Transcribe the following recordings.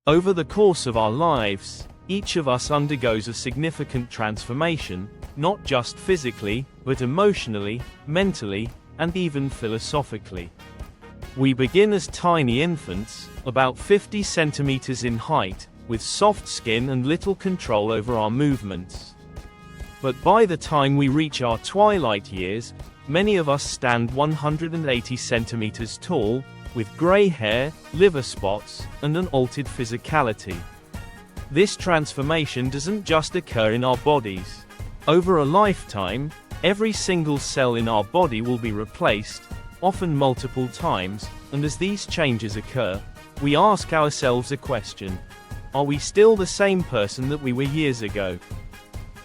Over the course of our lives, each of us undergoes a significant transformation, not just physically, but emotionally, mentally, and even philosophically. We begin as tiny infants, about 50 centimeters in height, with soft skin and little control over our movements. But by the time we reach our twilight years, many of us stand 180 centimeters tall, with gray hair, liver spots, and an altered physicality. This transformation doesn't just occur in our bodies. Over a lifetime, every single cell in our body will be replaced, often multiple times, and as these changes occur, we ask ourselves a question: are we still the same person that we were years ago?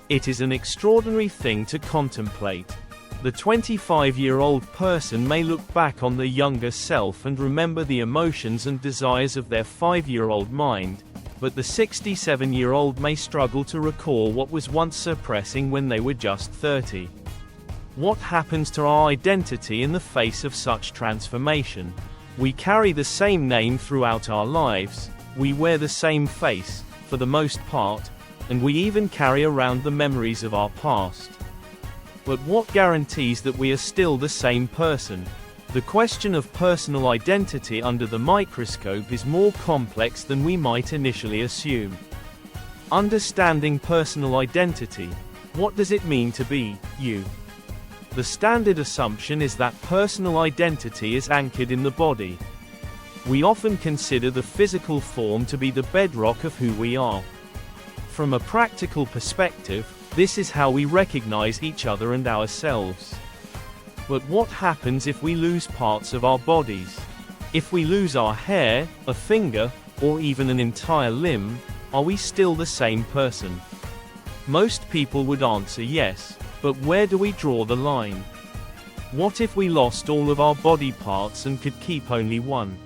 It is an extraordinary thing to contemplate. The 25-year-old person may look back on the younger self and remember the emotions and desires of their 5-year-old mind, but the 67-year-old may struggle to recall what was once suppressing when they were just 30. What happens to our identity in the face of such transformation? We carry the same name throughout our lives, we wear the same face, for the most part, and we even carry around the memories of our past. But what guarantees that we are still the same person? The question of personal identity under the microscope is more complex than we might initially assume. Understanding personal identity. What does it mean to be you? The standard assumption is that personal identity is anchored in the body. We often consider the physical form to be the bedrock of who we are. From a practical perspective, this is how we recognize each other and ourselves. But what happens if we lose parts of our bodies? If we lose our hair, a finger, or even an entire limb, are we still the same person? Most people would answer yes, but where do we draw the line? What if we lost all of our body parts and could keep only one?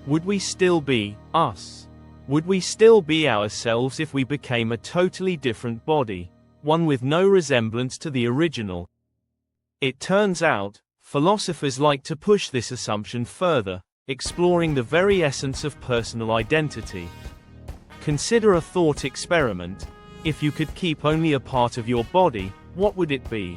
Would we still be us? Would we still be ourselves if we became a totally different body, one with no resemblance to the original? It turns out, philosophers like to push this assumption further, exploring the very essence of personal identity. Consider a thought experiment. If you could keep only a part of your body, what would it be?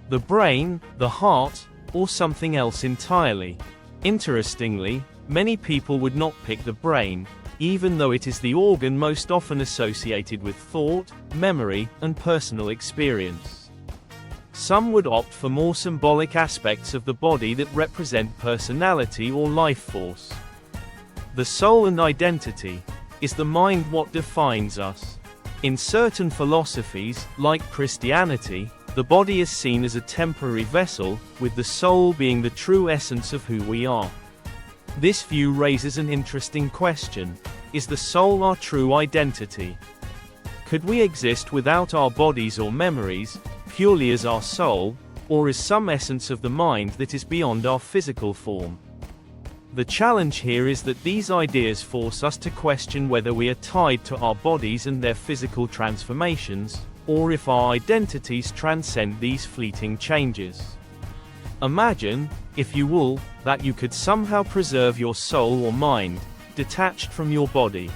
The brain, the heart, or something else entirely? Interestingly, many people would not pick the brain, even though it is the organ most often associated with thought, memory, and personal experience. Some would opt for more symbolic aspects of the body that represent personality or life force. The soul and identity. Is the mind what defines us? In certain philosophies, like Christianity, the body is seen as a temporary vessel, with the soul being the true essence of who we are. This view raises an interesting question. Is the soul our true identity? Could we exist without our bodies or memories, purely as our soul, or as some essence of the mind that is beyond our physical form? The challenge here is that these ideas force us to question whether we are tied to our bodies and their physical transformations, or if our identities transcend these fleeting changes. Imagine, if you will, that you could somehow preserve your soul or mind, detached from your body.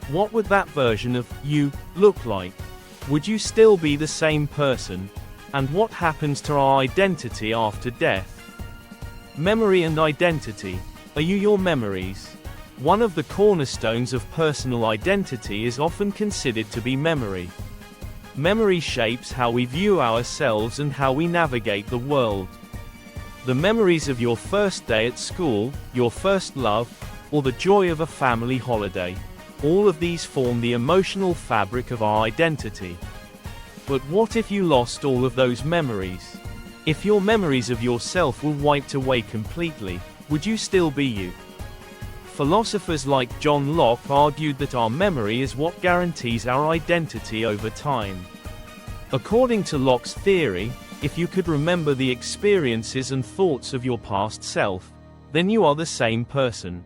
What would that version of you look like? Would you still be the same person? And what happens to our identity after death? Memory and identity. Are you your memories? One of the cornerstones of personal identity is often considered to be memory. Memory shapes how we view ourselves and how we navigate the world. The memories of your first day at school, your first love, or the joy of a family holiday. All of these form the emotional fabric of our identity. But what if you lost all of those memories? If your memories of yourself were wiped away completely, would you still be you? Philosophers like John Locke argued that our memory is what guarantees our identity over time. According to Locke's theory, if you could remember the experiences and thoughts of your past self, then you are the same person.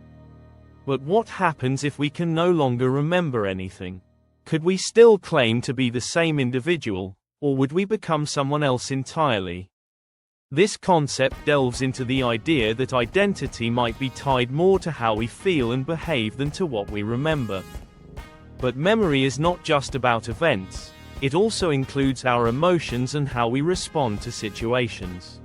But what happens if we can no longer remember anything? Could we still claim to be the same individual, or would we become someone else entirely? This concept delves into the idea that identity might be tied more to how we feel and behave than to what we remember. But memory is not just about events, it also includes our emotions and how we respond to situations.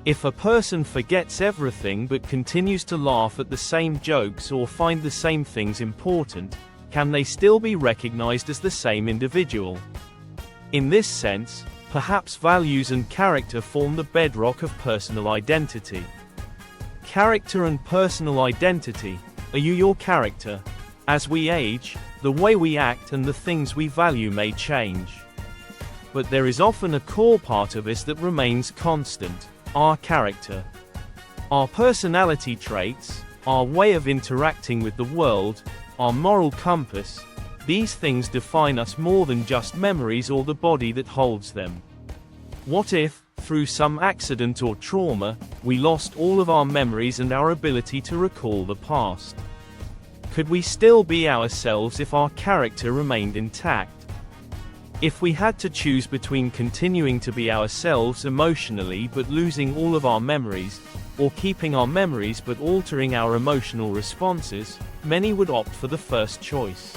If a person forgets everything but continues to laugh at the same jokes or find the same things important, can they still be recognized as the same individual? In this sense, perhaps values and character form the bedrock of personal identity. Character and personal identity. Are you your character? As we age, the way we act and the things we value may change. But there is often a core part of us that remains constant: our character. Our personality traits, our way of interacting with the world, our moral compass. These things define us more than just memories or the body that holds them. What if, through some accident or trauma, we lost all of our memories and our ability to recall the past? Could we still be ourselves if our character remained intact? If we had to choose between continuing to be ourselves emotionally but losing all of our memories, or keeping our memories but altering our emotional responses, many would opt for the first choice.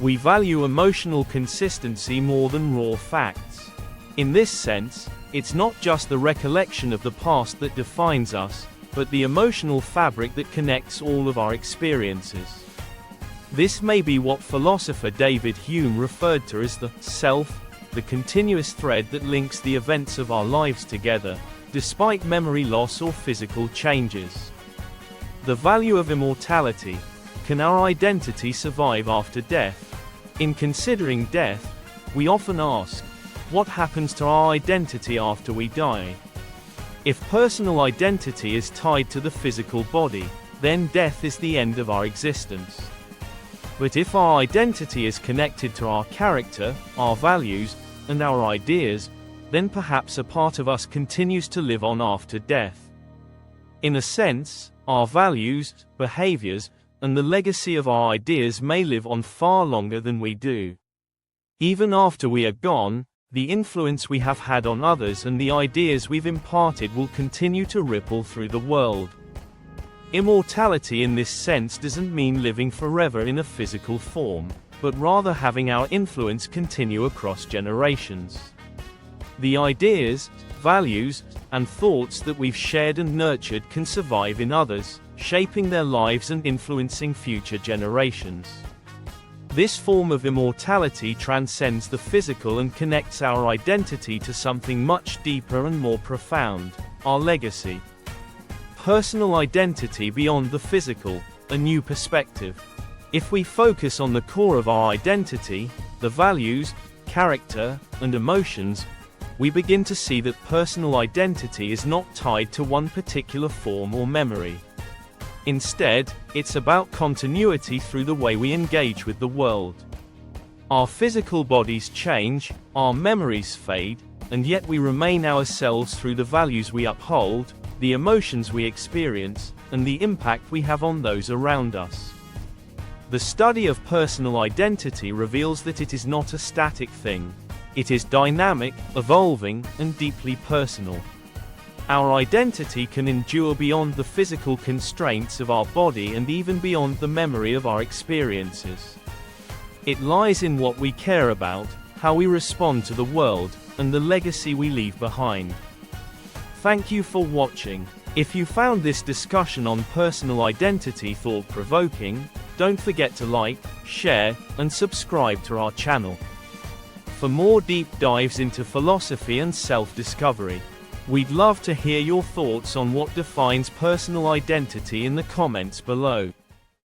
We value emotional consistency more than raw facts. In this sense, it's not just the recollection of the past that defines us, but the emotional fabric that connects all of our experiences. This may be what philosopher David Hume referred to as the self, the continuous thread that links the events of our lives together, despite memory loss or physical changes. The value of immortality. Can our identity survive after death? In considering death, we often ask, what happens to our identity after we die? If personal identity is tied to the physical body, then death is the end of our existence. But if our identity is connected to our character, our values, and our ideas, then perhaps a part of us continues to live on after death. In a sense, our values, behaviors, and the legacy of our ideas may live on far longer than we do. Even after we are gone, the influence we have had on others and the ideas we've imparted will continue to ripple through the world. Immortality in this sense doesn't mean living forever in a physical form, but rather having our influence continue across generations. The ideas, values, and thoughts that we've shared and nurtured can survive in others, shaping their lives and influencing future generations. This form of immortality transcends the physical and connects our identity to something much deeper and more profound: our legacy. Personal identity beyond the physical, a new perspective. If we focus on the core of our identity, the values, character, and emotions, we begin to see that personal identity is not tied to one particular form or memory. Instead, it's about continuity through the way we engage with the world. Our physical bodies change, our memories fade, and yet we remain ourselves through the values we uphold, the emotions we experience, and the impact we have on those around us. The study of personal identity reveals that it is not a static thing. It is dynamic, evolving, and deeply personal. Our identity can endure beyond the physical constraints of our body and even beyond the memory of our experiences. It lies in what we care about, how we respond to the world, and the legacy we leave behind. Thank you for watching. If you found this discussion on personal identity thought-provoking, don't forget to like, share, and subscribe to our channel. For more deep dives into philosophy and self-discovery, we'd love to hear your thoughts on what defines personal identity in the comments below.